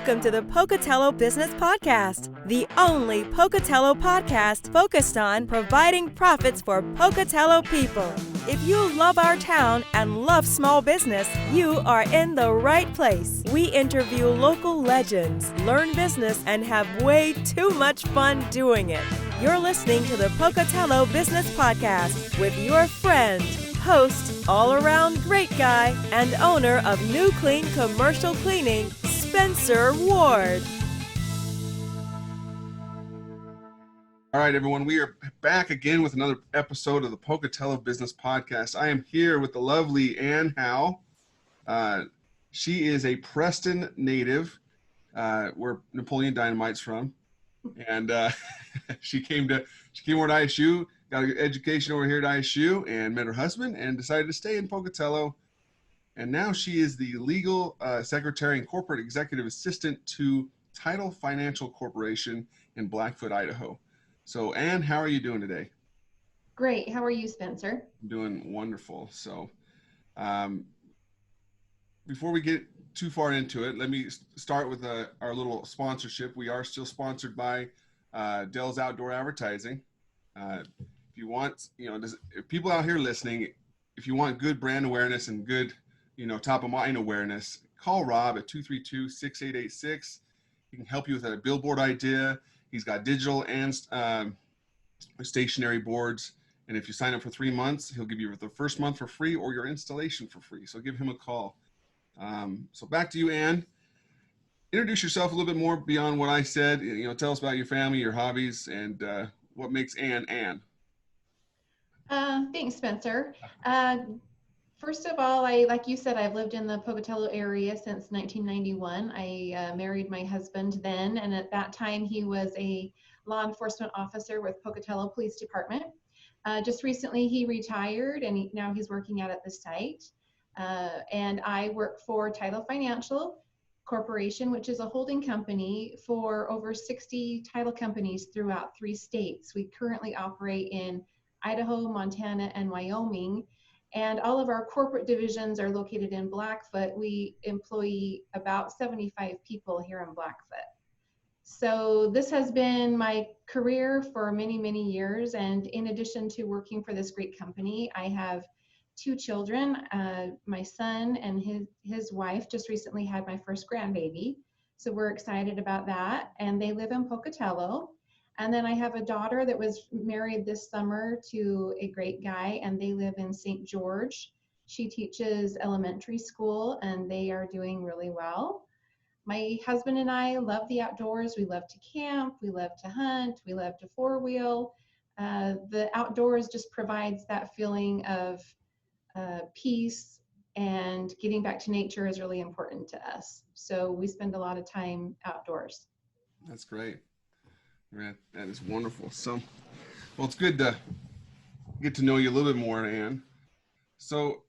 Welcome to the Pocatello Business Podcast, the only Pocatello podcast focused on providing profits for Pocatello people. If you love our town and love small business, you are in the right place. We interview local legends, learn business, and have way too much fun doing it. You're listening to the Pocatello Business Podcast with your friend, host, all-around great guy, and owner of New Clean Commercial Cleaning, Spencer Ward. All right, everyone, we are back again with another episode of the Pocatello Business Podcast. I am here with the lovely Anne Howe. She is a Preston native, where Napoleon Dynamite's from, and she came over to ISU, got an education over here at ISU, and met her husband, and decided to stay in Pocatello. And now she is the legal secretary and corporate executive assistant to Title Financial Corporation in Blackfoot, Idaho. So, Anne, how are you doing today? Great. How are you, Spencer? I'm doing wonderful. So, before we get too far into it, let me start with our little sponsorship. We are still sponsored by Dell's Outdoor Advertising. If you want, if people out here listening, if you want good brand awareness and good, top of mind awareness, call Rob at 232-6886. He can help you with a billboard idea. He's got digital and stationary boards. And if you sign up for 3 months, he'll give you the first month for free or your installation for free. So give him a call. So back to you, Anne. Introduce yourself a little bit more beyond what I said. Tell us about your family, your hobbies, and what makes Anne Anne. Thanks, Spencer. First of all, like you said, I've lived in the Pocatello area since 1991. I married my husband then, and at that time he was a law enforcement officer with Pocatello Police Department. Just recently he retired, and now he's working out at the site. And I work for Title Financial Corporation, which is a holding company for over 60 title companies throughout 3 states. We currently operate in Idaho, Montana, and Wyoming. And all of our corporate divisions are located in Blackfoot. We employ about 75 people here in Blackfoot. So this has been my career for many, many years. And in addition to working for this great company, I have 2 children. My son and his wife just recently had my first grandbaby. So we're excited about that. And they live in Pocatello. And then I have a daughter that was married this summer to a great guy, and they live in St. George. She teaches elementary school, and they are doing really well. My husband and I love the outdoors. We love to camp, we love to hunt, we love to 4-wheel. The outdoors just provides that feeling of peace, and getting back to nature is really important to us. So we spend a lot of time outdoors. That's great. That is wonderful. So, well, it's good to get to know you a little bit more, Anne. So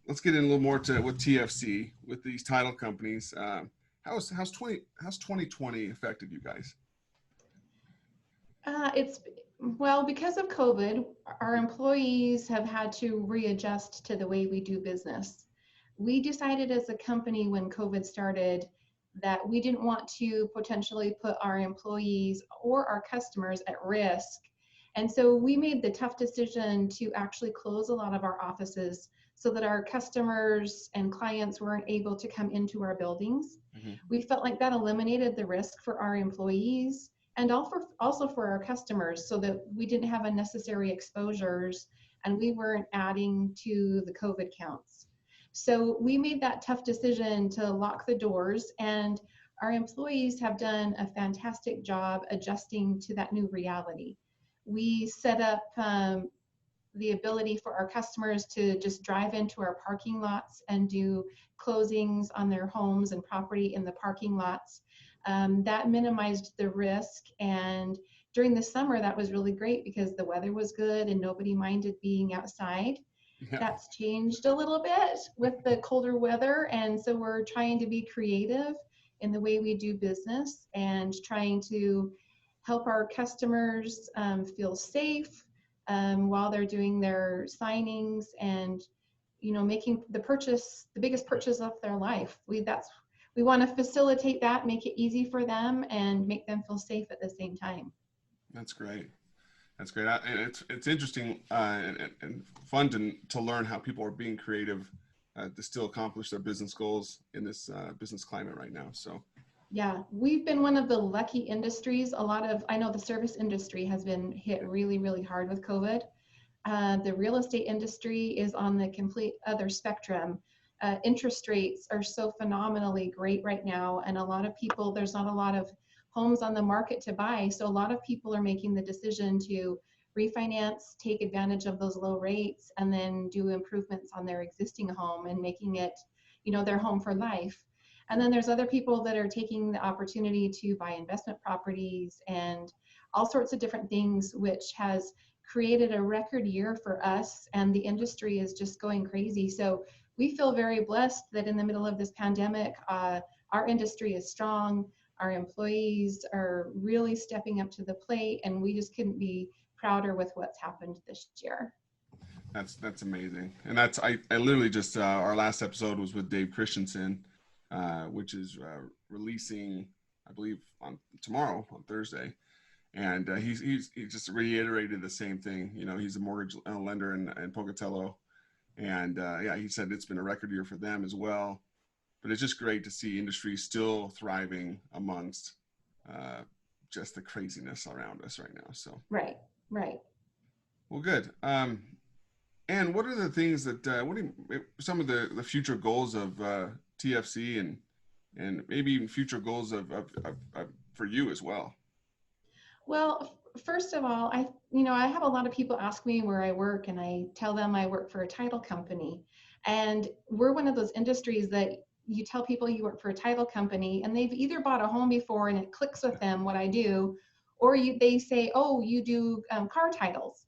let's get in a little more with TFC, with these title companies. How's 2020 affected you guys? Because of COVID, our employees have had to readjust to the way we do business. We decided as a company when COVID started that we didn't want to potentially put our employees or our customers at risk. And so we made the tough decision to actually close a lot of our offices so that our customers and clients weren't able to come into our buildings. Mm-hmm. We felt like that eliminated the risk for our employees and also for our customers, so that we didn't have unnecessary exposures and we weren't adding to the COVID counts. So we made that tough decision to lock the doors, and our employees have done a fantastic job adjusting to that new reality. We set up the ability for our customers to just drive into our parking lots and do closings on their homes and property in the parking lots. That minimized the risk, and during the summer that was really great because the weather was good and nobody minded being outside. Yeah. That's changed a little bit with the colder weather, and so we're trying to be creative in the way we do business and trying to help our customers feel safe while they're doing their signings and making the biggest purchase of their life. we want to facilitate that, make it easy for them, and make them feel safe at the same time. That's great. That's great. And it's interesting and fun to learn how people are being creative to still accomplish their business goals in this business climate right now. So yeah, we've been one of the lucky industries. I know the service industry has been hit really, really hard with COVID. The real estate industry is on the complete other spectrum. Interest rates are so phenomenally great right now, and a lot of people, there's not a lot of homes on the market to buy, so a lot of people are making the decision to refinance, take advantage of those low rates, and then do improvements on their existing home and making it, their home for life. And then there's other people that are taking the opportunity to buy investment properties and all sorts of different things, which has created a record year for us, and the industry is just going crazy. So we feel very blessed that in the middle of this pandemic, our industry is strong, our employees are really stepping up to the plate, and we just couldn't be prouder with what's happened this year. That's amazing. And I literally just our last episode was with Dave Christensen, which is releasing, I believe, on tomorrow, on Thursday. And he just reiterated the same thing. He's a mortgage lender in Pocatello, and he said it's been a record year for them as well. But it's just great to see industry still thriving amongst just the craziness around us right now. So right. Well, good. And what are the things that some of the future goals of TFC and maybe even future goals of for you as well? Well, first of all, I have a lot of people ask me where I work, and I tell them I work for a title company. And we're one of those industries that you tell people you work for a title company, and they've either bought a home before and it clicks with them what I do, or they say, oh, you do car titles.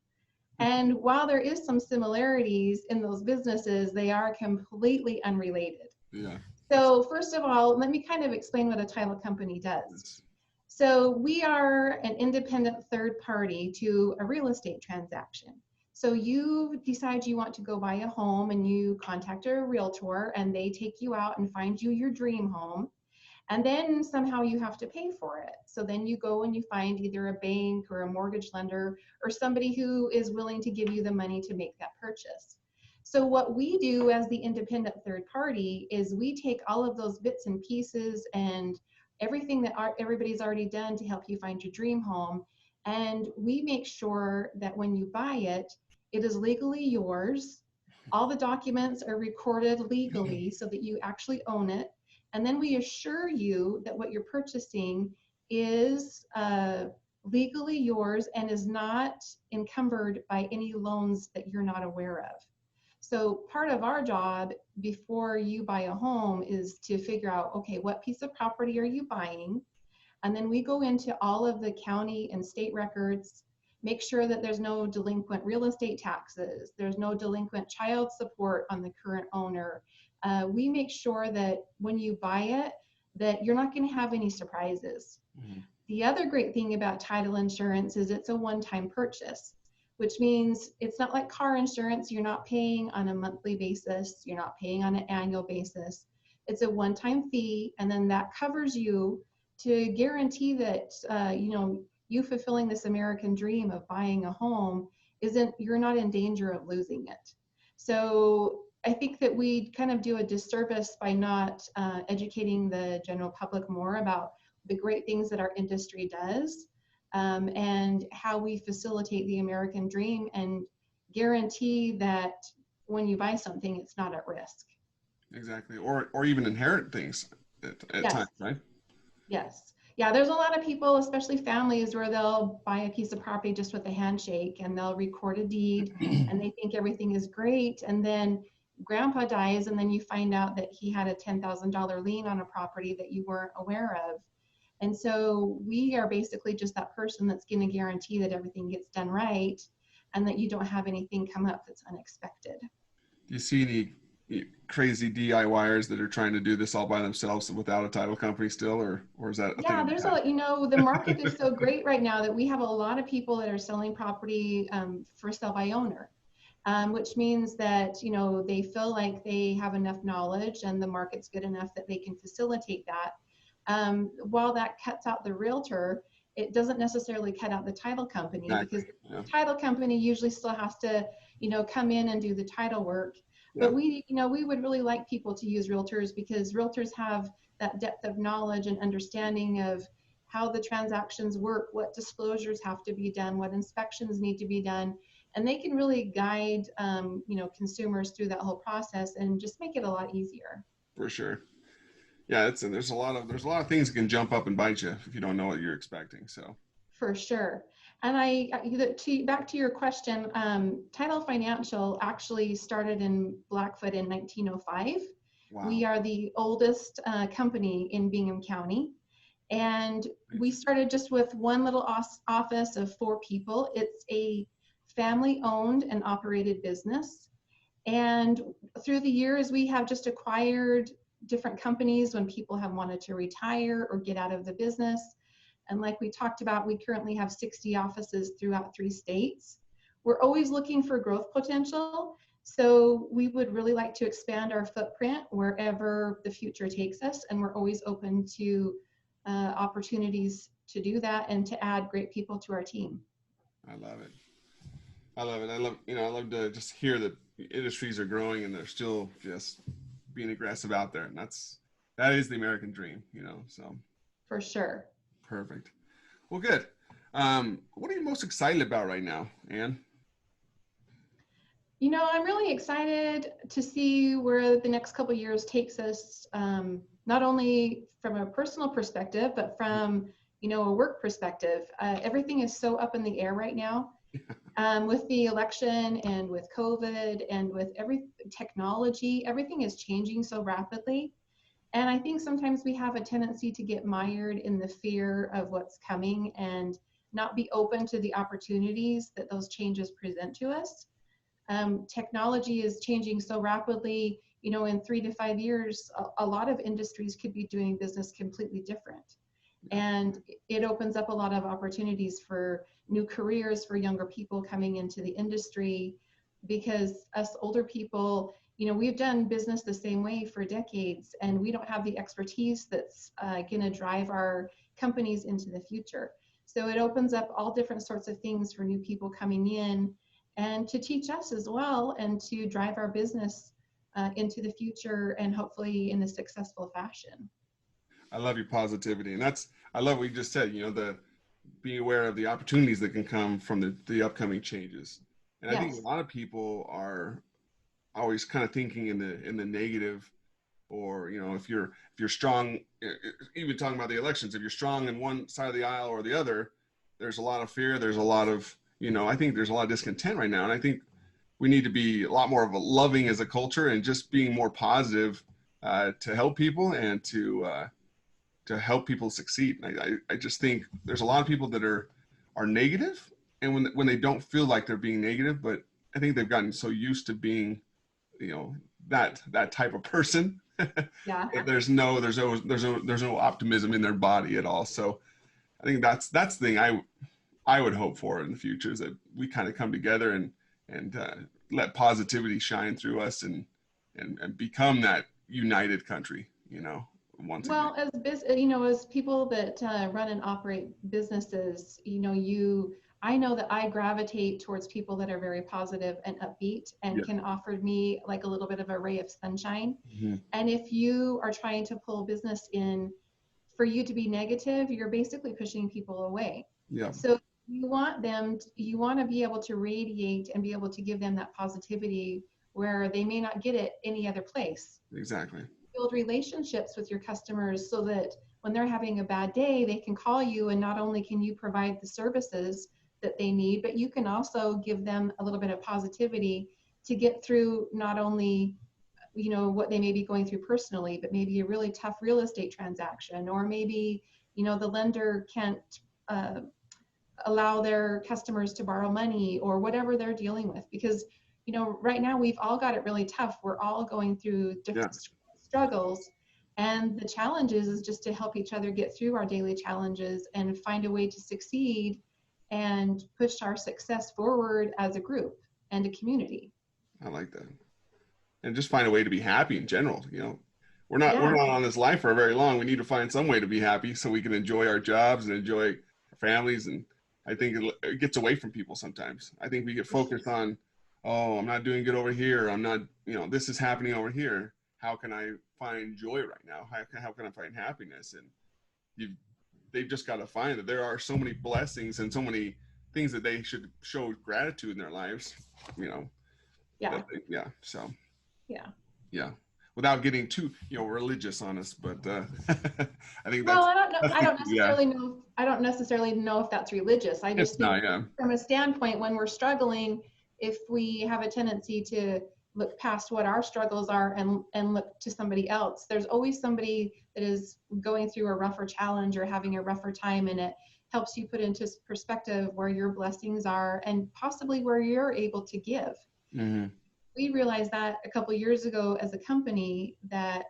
And while there is some similarities in those businesses, they are completely unrelated. Yeah. So first of all, let me kind of explain what a title company does. So we are an independent third party to a real estate transaction. So you decide you want to go buy a home, and you contact a realtor, and they take you out and find you your dream home. And then somehow you have to pay for it. So then you go and you find either a bank or a mortgage lender or somebody who is willing to give you the money to make that purchase. So what we do as the independent third party is we take all of those bits and pieces and everything that everybody's already done to help you find your dream home, and we make sure that when you buy it, it is legally yours. All the documents are recorded legally so that you actually own it. And then we assure you that what you're purchasing is legally yours and is not encumbered by any loans that you're not aware of. So part of our job before you buy a home is to figure out, okay, what piece of property are you buying? And then we go into all of the county and state records, make sure that there's no delinquent real estate taxes, there's no delinquent child support on the current owner. We make sure that when you buy it, that you're not going to have any surprises. Mm-hmm. The other great thing about title insurance is it's a one-time purchase, which means it's not like car insurance. You're not paying on a monthly basis. You're not paying on an annual basis. It's a one-time fee, and then that covers you to guarantee that you fulfilling this American dream of buying a home you're not in danger of losing it. So I think that we kind of do a disservice by not educating the general public more about the great things that our industry does, and how we facilitate the American dream and guarantee that when you buy something, it's not at risk. Exactly. Or even inherit things at times, right? Yes. Yeah, there's a lot of people, especially families, where they'll buy a piece of property just with a handshake, and they'll record a deed and they think everything is great. And then grandpa dies, and then you find out that he had a $10,000 lien on a property that you weren't aware of. And so we are basically just that person that's going to guarantee that everything gets done right and that you don't have anything come up that's unexpected. Do you see any crazy DIYers that are trying to do this all by themselves without a title company still, or is that a thing? Yeah, there's the market is so great right now that we have a lot of people that are selling property for sell by owner. which means that, they feel like they have enough knowledge and the market's good enough that they can facilitate that. While that cuts out the realtor, it doesn't necessarily cut out the title company, Exactly. because Yeah. the title company usually still has to, come in and do the title work. Yeah. But we would really like people to use realtors, because realtors have that depth of knowledge and understanding of how the transactions work, what disclosures have to be done, what inspections need to be done, and they can really guide, consumers through that whole process and just make it a lot easier. For sure. Yeah, there's a lot of things that can jump up and bite you if you don't know what you're expecting. So For sure. And back to your question, Title Financial actually started in Blackfoot in 1905. wow. We are the oldest company in Bingham County. And we started just with one little office of 4 people. It's a family owned and operated business. And through the years, we have just acquired different companies when people have wanted to retire or get out of the business. And like we talked about, we currently have 60 offices throughout 3 states. We're always looking for growth potential. So we would really like to expand our footprint wherever the future takes us. And we're always open to opportunities to do that and to add great people to our team. I love it. I love to just hear that industries are growing and they're still just being aggressive out there. And that is the American dream, so. For sure. Perfect. Well, good. What are you most excited about right now, Anne? I'm really excited to see where the next couple of years takes us, not only from a personal perspective, but from, a work perspective. Everything is so up in the air right now, with the election and with COVID and with technology. Everything is changing so rapidly. And I think sometimes we have a tendency to get mired in the fear of what's coming and not be open to the opportunities that those changes present to us. Technology is changing so rapidly, in 3 to 5 years, a lot of industries could be doing business completely different. And it opens up a lot of opportunities for new careers for younger people coming into the industry, because us older people, we've done business the same way for decades, and we don't have the expertise that's going to drive our companies into the future. So it opens up all different sorts of things for new people coming in and to teach us as well, and to drive our business into the future, and hopefully in a successful fashion. I love your positivity. And I love what you just said, being aware of the opportunities that can come from the upcoming changes. And yes. I think a lot of people are always kind of thinking in the negative, or if you're strong, even talking about the elections, if you're strong in one side of the aisle or the other, there's a lot of fear, there's a lot of I think there's a lot of discontent right now. And I think we need to be a lot more of a loving as a culture, and just being more positive to help people and to help people succeed. And I just think there's a lot of people that are negative, and when they don't feel like they're being negative, but I think they've gotten so used to being that type of person. Yeah. there's no optimism in their body at all. So I think that's the thing I would hope for in the future, is that we kind of come together and let positivity shine through us and become that united country, once well, again. As people that run and operate businesses, I know that I gravitate towards people that are very positive and upbeat and can offer me like a little bit of a ray of sunshine. Mm-hmm. And if you are trying to pull business in for you to be negative, you're basically pushing people away. Yeah. So you want to be able to radiate and be able to give them that positivity where they may not get it any other place. Exactly. Build relationships with your customers so that when they're having a bad day, they can call you, and not only can you provide the services that they need, but you can also give them a little bit of positivity to get through not only what they may be going through personally, but maybe a really tough real estate transaction, or maybe the lender can't allow their customers to borrow money, or whatever they're dealing with. Because right now we've all got it really tough. We're all going through different struggles, and the challenge is just to help each other get through our daily challenges and find a way to succeed and push our success forward as a group and a community. I like that. And just find a way to be happy in general. We're Yeah. not on this life for very long. We need to find some way to be happy so we can enjoy our jobs and enjoy our families. And I think it gets away from people sometimes. I think we get focused on, oh, I'm not doing good over here. I'm not, this is happening over here. How can I find joy right now? How can I find happiness? And they've just got to find that there are so many blessings and so many things that they should show gratitude in their lives. You know, Yeah. yeah. So Yeah. yeah, without getting too religious on us, but I think Well, that's I the don't key. Yeah, necessarily know. I don't necessarily know if that's religious. I just it's think not. Yeah, from a standpoint, when we're struggling, if we have a tendency to look past what our struggles are and look to somebody else, there's always somebody that is going through a rougher challenge or having a rougher time, and it helps you put into perspective where your blessings are and possibly where you're able to give. mm-hmm. We realized that a couple years ago as a company that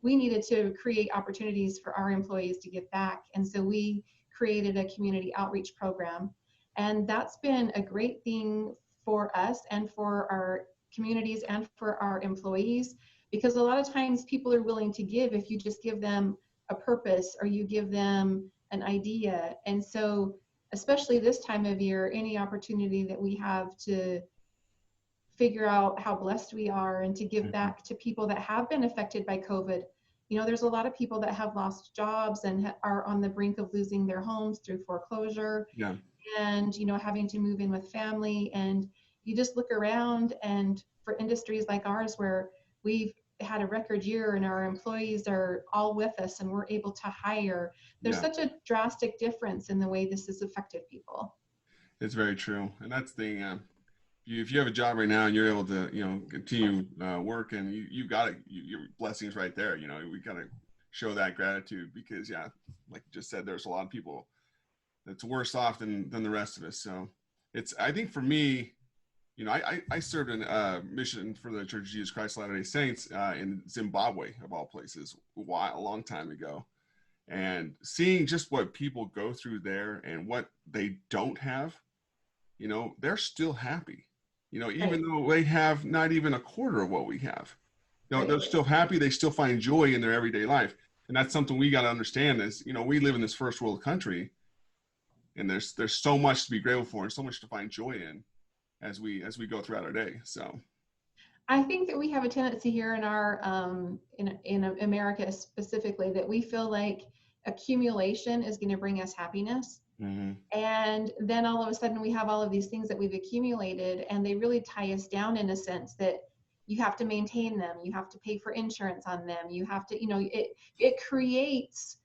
we needed to create opportunities for our employees to give back. And so we created a community outreach program. And that's been a great thing for us and for our communities and for our employees, because a lot of times people are willing to give if you just give them a purpose or you give them an idea. And so, especially this time of year, any opportunity that we have to figure out how blessed we are and to give Mm-hmm. back to people that have been affected by COVID. There's a lot of people that have lost jobs and are on the brink of losing their homes through foreclosure Yeah, and, having to move in with family. And you just look around, and for industries like ours where we've had a record year and our employees are all with us and we're able to hire, there's yeah, such a drastic difference in the way this has affected people. it's very true, and that's the thing. If you have a job right now and you're able to continue work, and you got it, your blessings right there. We gotta show that gratitude, because yeah, like you just said, there's a lot of people that's worse off than the rest of us. So I think for me, I served in mission for the Church of Jesus Christ of Latter-day Saints in Zimbabwe, of all places, a long time ago. And seeing just what people go through there and what they don't have, they're still happy. Even Right, though they have not even a quarter of what we have. They're right. still happy. They still find joy in their everyday life. And that's something we got to understand is, we live in this first world country, and there's so much to be grateful for and so much to find joy in as we go throughout our day. So I think that we have a tendency here in our in America specifically that we feel like accumulation is going to bring us happiness, mm-hmm. and then all of a sudden we have all of these things that we've accumulated, and they really tie us down in a sense that you have to maintain them, you have to pay for insurance on them, you have to, it creates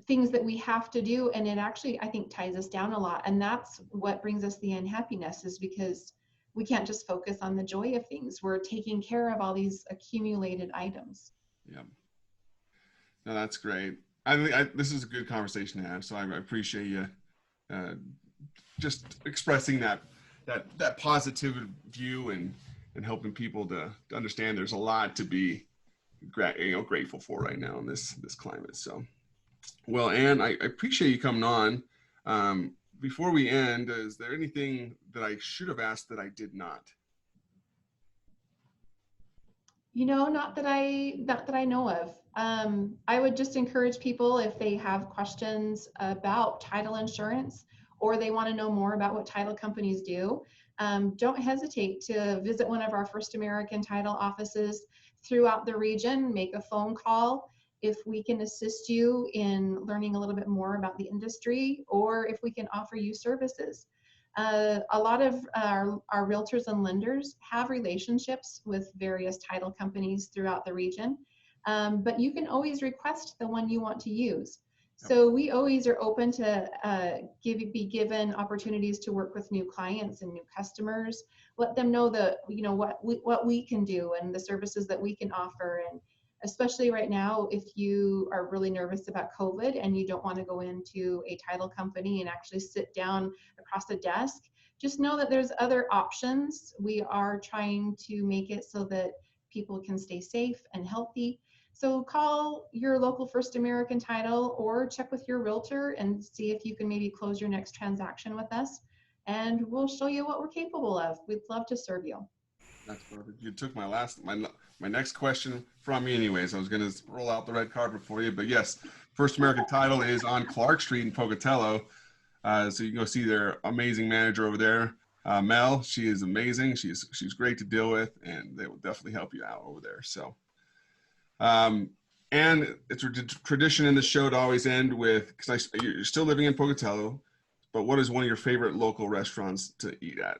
things that we have to do, and it actually, I think, ties us down a lot, and that's what brings us the unhappiness, is because we can't just focus on the joy of things. We're taking care of all these accumulated items. Yeah, no, that's great. This is a good conversation to have, so I appreciate you uh, just expressing that positive view and helping people to understand there's a lot to be grateful for right now in this climate. So, well, Anne, I appreciate you coming on. Before we end, is there anything that I should have asked that I did not? Not that I know of. I would just encourage people, if they have questions about title insurance or they want to know more about what title companies do, don't hesitate to visit one of our First American title offices throughout the region. Make a phone call if we can assist you in learning a little bit more about the industry, or if we can offer you services. A lot of our realtors and lenders have relationships with various title companies throughout the region, but you can always request the one you want to use. So we always are open to be given opportunities to work with new clients and new customers. Let them know what we can do and the services that we can offer. And especially right now, if you are really nervous about COVID and you don't want to go into a title company and actually sit down across the desk, just know that there's other options. We are trying to make it so that people can stay safe and healthy. So call your local First American Title or check with your realtor and see if you can maybe close your next transaction with us. and we'll show you what we're capable of. We'd love to serve you. That's perfect. You took my next question from me anyways. I was going to roll out the red carpet for you, but yes, First American Title is on Clark Street in Pocatello. So you can go see their amazing manager over there, Mel. She is amazing. She's great to deal with, and they will definitely help you out over there. So, and it's a tradition in the show to always end with, because you're still living in Pocatello, but what is one of your favorite local restaurants to eat at?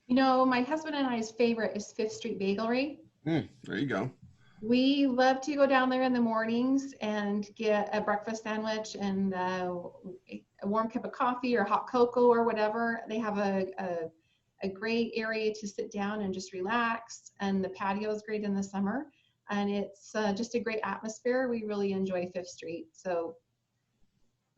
You know, my husband and I's favorite is Fifth Street Bagelry. There you go. We love to go down there in the mornings and get a breakfast sandwich and a warm cup of coffee or hot cocoa or whatever. They have a great area to sit down and just relax, and the patio is great in the summer, and it's just a great atmosphere. We really enjoy Fifth Street. So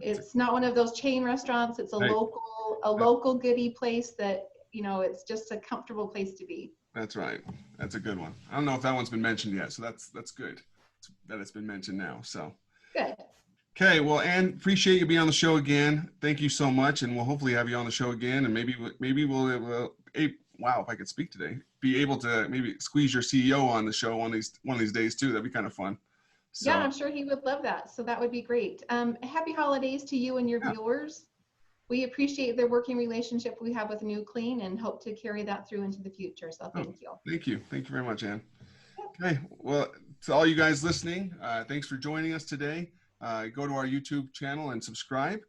it's not one of those chain restaurants. It's a local goodie place that, you know, it's just a comfortable place to be. That's right. That's a good one. I don't know if that one's been mentioned yet, so that's good that it's been mentioned now. So good. Okay, well, Anne, appreciate you being on the show again. Thank you so much, and we'll hopefully have you on the show again, and maybe we'll wow, if I could speak today, be able to maybe squeeze your CEO on the show one of these days too. That'd be kind of fun. So, yeah, I'm sure he would love that. So that would be great. Happy holidays to you and your viewers. We appreciate the working relationship we have with New Clean and hope to carry that through into the future. So thank you. Thank you. Thank you very much, Anne. Okay, well, to all you guys listening, thanks for joining us today. Go to our YouTube channel and subscribe.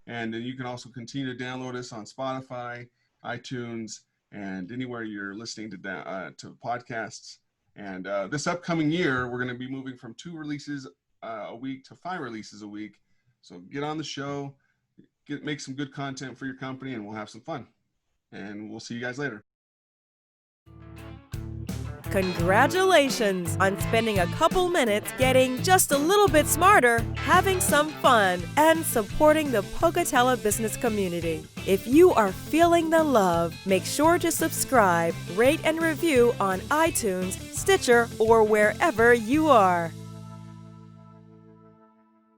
And then you can also continue to download us on Spotify, iTunes, and anywhere you're listening to podcasts. And this upcoming year, we're going to be moving from 2 releases a week to 5 releases a week. So get on the show, make some good content for your company, and we'll have some fun. And we'll see you guys later. Congratulations on spending a couple minutes getting just a little bit smarter, having some fun, and supporting the Pocatello business community. If you are feeling the love, make sure to subscribe, rate, and review on iTunes, Stitcher, or wherever you are.